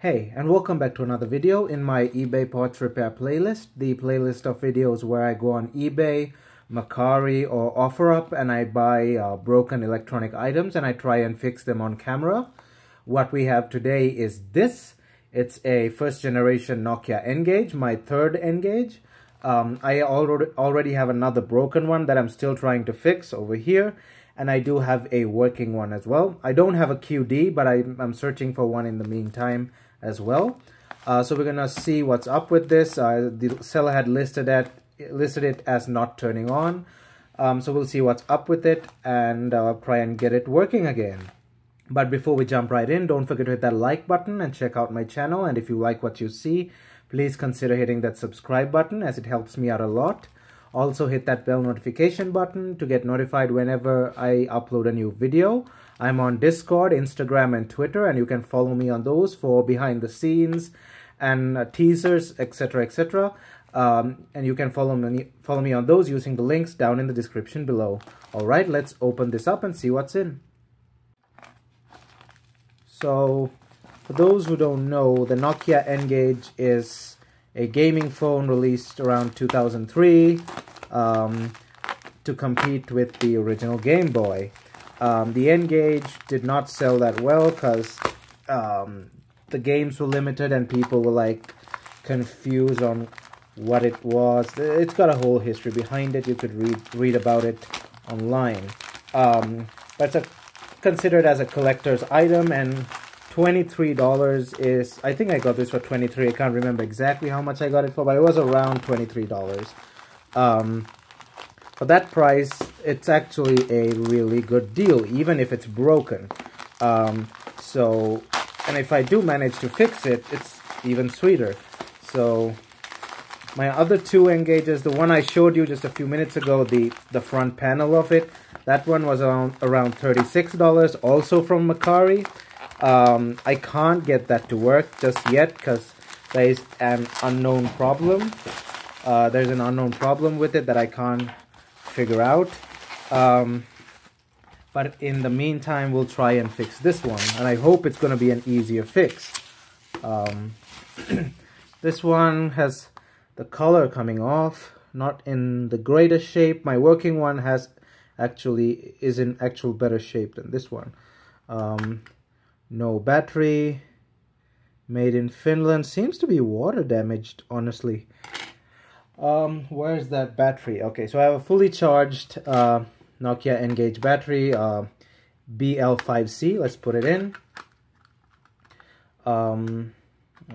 Hey, and welcome back to another video in my eBay parts repair playlist, the playlist of videos where I go on eBay, Mercari, or OfferUp and I buy broken electronic items and I try and fix them on camera. What we have today is this. It's a first generation Nokia N-GAGE, my third N-GAGE. I already have another broken one that I'm still trying to fix over here. And I do have a working one as well. I don't have a QD, but I'm searching for one in the meantime as well. So we're gonna see what's up with this. The seller had listed it as not turning on. So we'll see what's up with it and try and get it working again. But before we jump right in, don't forget to hit that like button and check out my channel. And if you like what you see, please consider hitting that subscribe button as it helps me out a lot. Also hit that bell notification button to get notified whenever I upload a new video. I'm on Discord, Instagram, and Twitter, and you can follow me on those for behind the scenes and teasers, etc., etc. And you can follow me on those using the links down in the description below. All right, let's open this up and see what's in. So, for those who don't know, the Nokia N-GAGE is a gaming phone released around 2003 to compete with the original Game Boy. The N-GAGE did not sell that well because the games were limited and people were like confused on what it was. It's got a whole history behind it. You could read about it online. But it's considered as a collector's item, and $23 is, I think I got this for $23. I can't remember exactly how much I got it for, but it was around $23. For that price, it's actually a really good deal, even if it's broken. And if I do manage to fix it, it's even sweeter. So my other two N-GAGEs, the one I showed you just a few minutes ago, the front panel of it, that one was around $36, also from Mercari. I can't get that to work just yet because there is an unknown problem. There's an unknown problem with it that I can't figure out. But in the meantime, we'll try and fix this one, and I hope it's going to be an easier fix. This one has the color coming off, not in the greatest shape. My working one is in actual better shape than this one. No battery, made in Finland, seems to be water damaged, honestly. Where's that battery? Okay, so I have a fully charged Nokia N-GAGE battery, BL5C. Let's put it in. I'll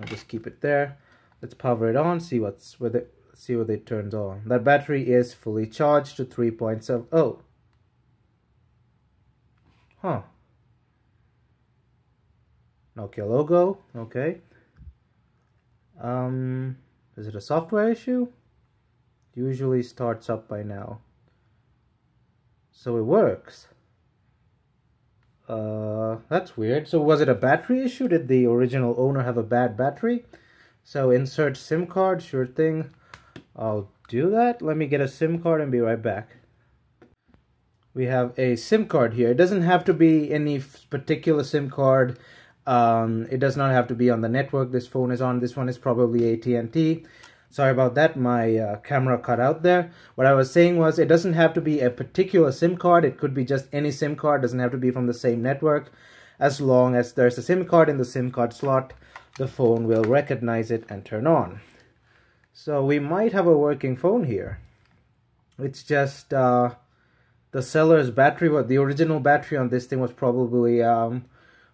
just keep it there. Let's power it on, see whether it turns on. That battery is fully charged to 3.7. Oh. Huh. Nokia logo, okay. Is it a software issue? Usually starts up by now. So it works. That's weird. So was it a battery issue? Did the original owner have a bad battery? So insert SIM card, sure thing. I'll do that. Let me get a SIM card and be right back. We have a SIM card here. It doesn't have to be any particular SIM card. It does not have to be on the network this phone is on. This one is probably AT&T. Sorry about that, my camera cut out there. What I was saying was it doesn't have to be a particular SIM card. It could be just any SIM card. It doesn't have to be from the same network. As long as there's a SIM card in the SIM card slot, the phone will recognize it and turn on. So we might have a working phone here. It's just the seller's battery, the original battery on this thing was probably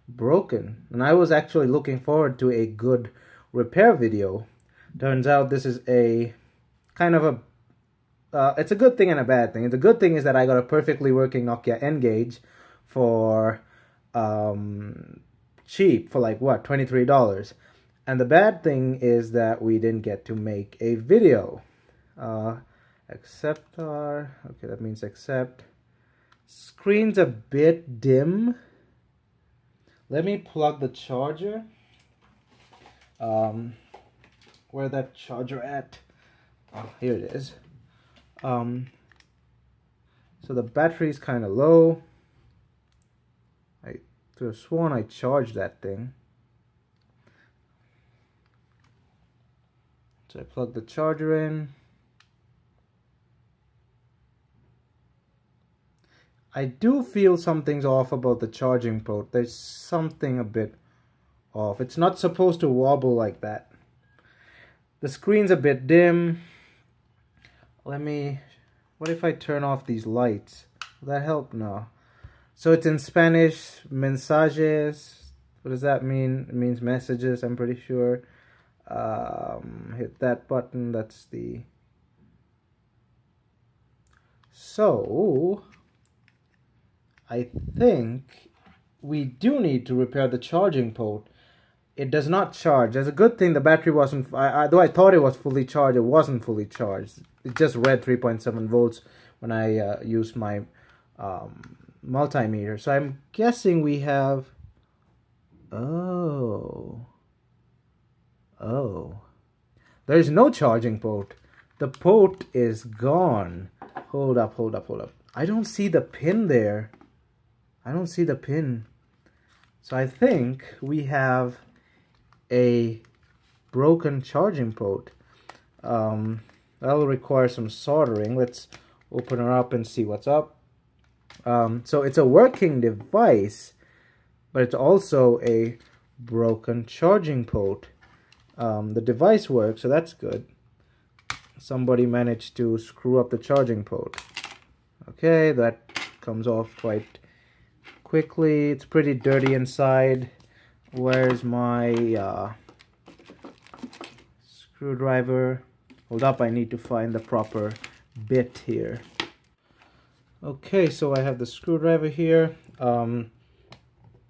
broken, and I was actually looking forward to a good repair video. Turns out this is a kind of it's a good thing and a bad thing. The good thing is that I got a perfectly working Nokia N-GAGE for cheap, for like what, $23. And the bad thing is that we didn't get to make a video. Accept our, okay, that means accept. Screen's a bit dim. Let me plug the charger. Where that charger at? Oh, here it is. So the battery's kind of low. I could have sworn I charged that thing. So I plug the charger in. I do feel something's off about the charging port. There's something a bit off. It's not supposed to wobble like that. The screen's a bit dim. What if I turn off these lights? Will that help? No. So it's in Spanish, mensajes. What does that mean? It means messages, I'm pretty sure. Hit that button, that's the... So, I think we do need to repair the charging port. It does not charge. There's a good thing the battery wasn't... though I thought it was fully charged, it wasn't fully charged. It just read 3.7 volts when I used my multimeter. So I'm guessing we have... Oh, there's no charging port. The port is gone. Hold up. I don't see the pin there. I don't see the pin. So I think we have a broken charging port. That'll require some soldering. Let's open her up and see what's up. So it's a working device, but it's also a broken charging port. The device works, so that's good. Somebody managed to screw up the charging port. Okay, that comes off quite quickly. It's pretty dirty inside. Where's my screwdriver? Hold up, I need to find the proper bit here. Okay, so I have the screwdriver here.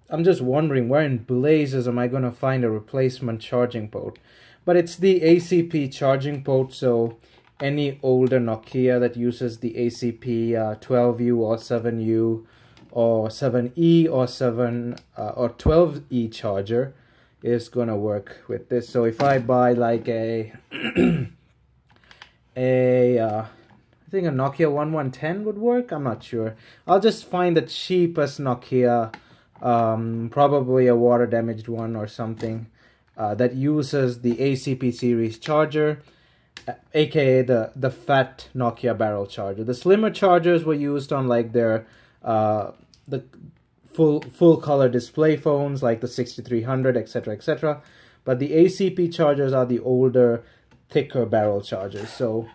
I'm just wondering where in blazes am I going to find a replacement charging port. But it's the ACP charging port, so any older Nokia that uses the ACP 12U or 7U or 7E or 7 or 12E charger is going to work with this. So if I buy like a I think a Nokia 1110 would work. I'm not sure. I'll just find the cheapest Nokia, probably a water damaged one or something, that uses the ACP series charger, aka the fat Nokia barrel charger. The slimmer chargers were used on like their the full color display phones like the 6300, etc, etc. But the ACP chargers are the older, thicker barrel chargers. So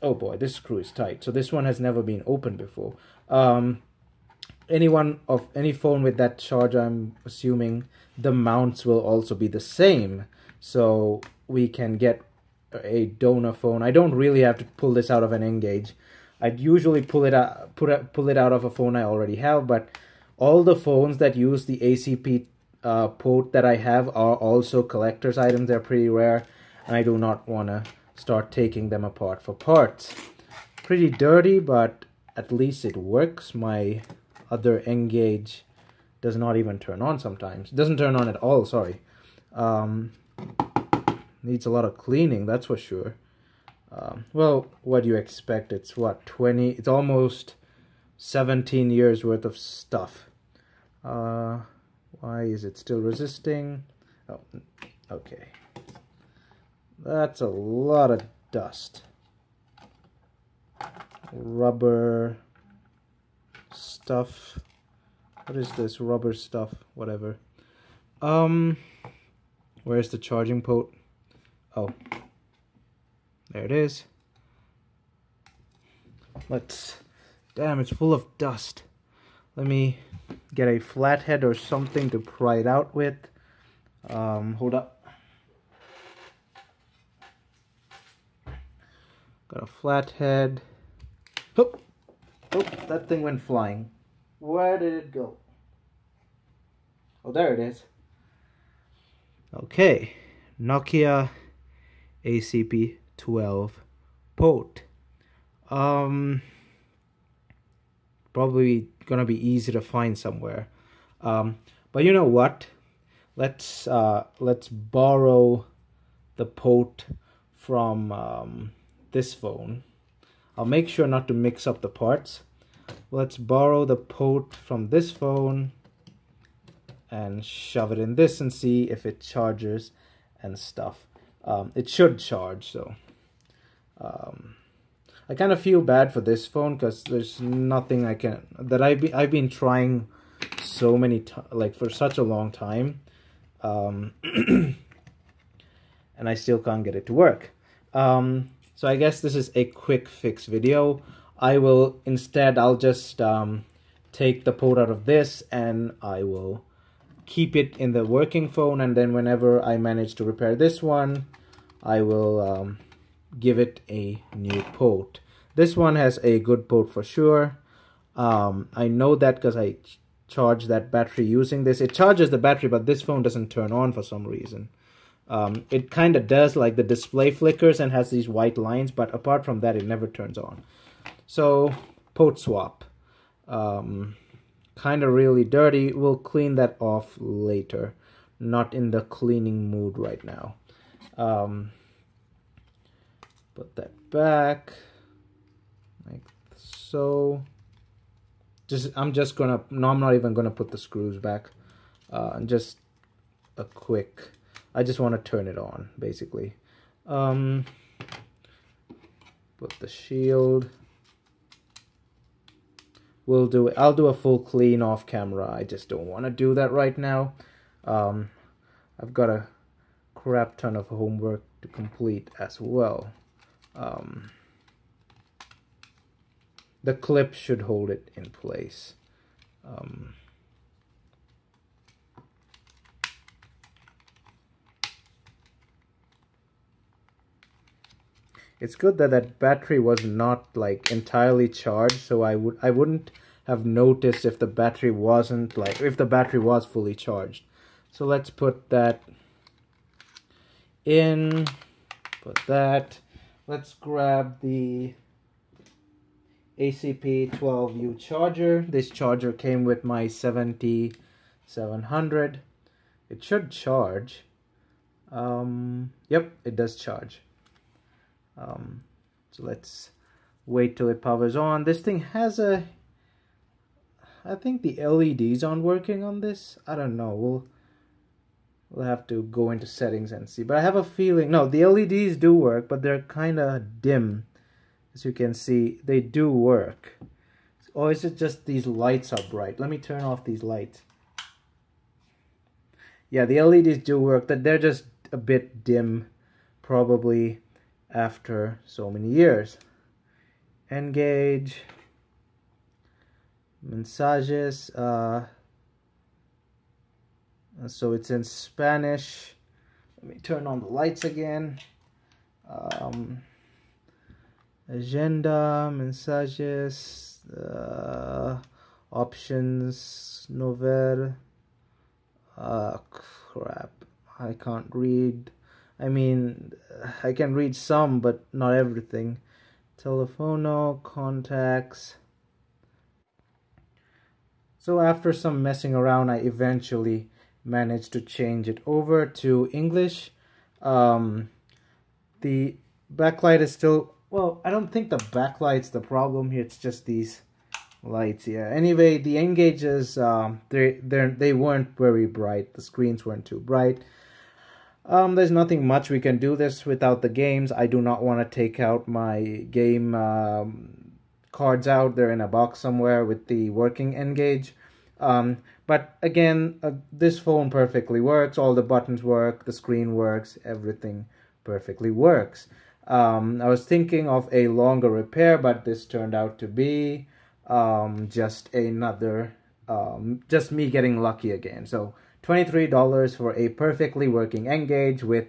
oh boy, this screw is tight. So this one has never been opened before. Any phone with that charger, I'm assuming the mounts will also be the same. So we can get a donor phone. I don't really have to pull this out of an N-GAGE. I'd usually pull it out of a phone I already have, but all the phones that use the ACP port that I have are also collector's items. They're pretty rare, and I do not want to start taking them apart for parts. Pretty dirty, but at least it works. My other N-GAGE does not even turn on sometimes. It doesn't turn on at all, sorry. Needs a lot of cleaning, that's for sure. Well, what do you expect? It's what, 20? It's almost 17 years worth of stuff. Why is it still resisting? Oh, okay. That's a lot of dust. Rubber stuff. What is this rubber stuff? Whatever. Where's the charging port? Oh, there it is. Damn, it's full of dust. Let me get a flathead or something to pry it out with. Hold up. Got a flathead. Oh, that thing went flying. Where did it go? Oh, there it is. Okay, Nokia ACP 12 port. Probably gonna be easy to find somewhere. But you know what? Let's borrow the port from this phone. I'll make sure not to mix up the parts. Let's borrow the port from this phone and shove it in this and see if it charges and stuff. it should charge. So I kind of feel bad for this phone because there's nothing I can that I've been trying so many like for such a long time, and I still can't get it to work. So I guess this is a quick fix video. I'll just take the port out of this and I will keep it in the working phone, and then whenever I manage to repair this one, I will give it a new port. This one has a good port for sure. I know that because I charge that battery using this. It charges the battery, but this phone doesn't turn on for some reason. It kind of does, like the display flickers and has these white lines, but apart from that, it never turns on. So, port swap. Kind of really dirty. We'll clean that off later. Not in the cleaning mood right now. Put that back like so. I'm not even gonna put the screws back. Just a quick. I just want to turn it on, basically. Put the shield. I'll do a full clean off camera. I just don't want to do that right now. I've got a crap ton of homework to complete as well. The clip should hold it in place. It's good that that battery was not like entirely charged, so I wouldn't have noticed if the battery wasn't if the battery was fully charged. So let's put that in. Put that. Let's grab the ACP12U charger. This charger came with my 7700. It should charge. Yep, it does charge. So let's wait till it powers on. This thing has I think the LEDs aren't working on this. I don't know. We'll have to go into settings and see. But I have a feeling, no, the LEDs do work, but they're kind of dim. As you can see, they do work. Or is it just these lights are bright? Let me turn off these lights. Yeah, the LEDs do work. They're just a bit dim, probably after so many years. N-GAGE. Mensajes. So it's in Spanish. Let me turn on the lights again. Agenda, mensajes, options, novel. Crap. I can't read. I mean, I can read some, but not everything. Telefono, contacts. So after some messing around, I eventually managed to change it over to English. The backlight is still, well, I don't think the backlight's the problem here. It's just these lights here. Anyway, the N-GAGEs, they weren't very bright. The screens weren't too bright. There's nothing much we can do this without the games. I do not want to take out my game cards out. They're in a box somewhere with the working N-GAGE. But again, this phone perfectly works. All the buttons work, the screen works, everything perfectly works. I was thinking of a longer repair, but this turned out to be just another, just me getting lucky again. So $23 for a perfectly working N-GAGE with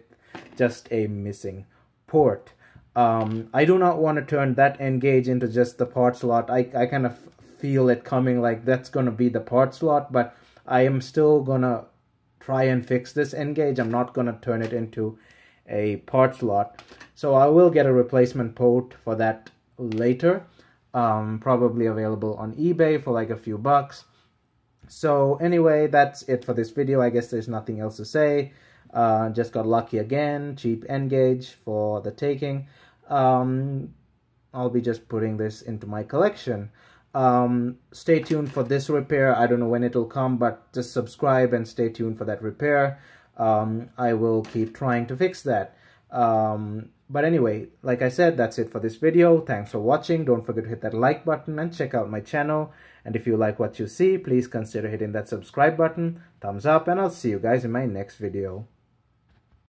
just a missing port. I do not want to turn that N-GAGE into just the part slot. I kind of feel it coming, like that's going to be the part slot, but I am still going to try and fix this N-GAGE. I'm not going to turn it into a part slot. So I will get a replacement port for that later. Probably available on eBay for like a few bucks. So anyway, that's it for this video. I guess there's nothing else to say. Just got lucky again. Cheap N-GAGE for the taking. I'll be just putting this into my collection. Stay tuned for this repair. I don't know when it'll come, but just subscribe and stay tuned for that repair. I will keep trying to fix that. But anyway, like I said, that's it for this video. Thanks for watching. Don't forget to hit that like button and check out my channel. And if you like what you see, please consider hitting that subscribe button, thumbs up, and I'll see you guys in my next video.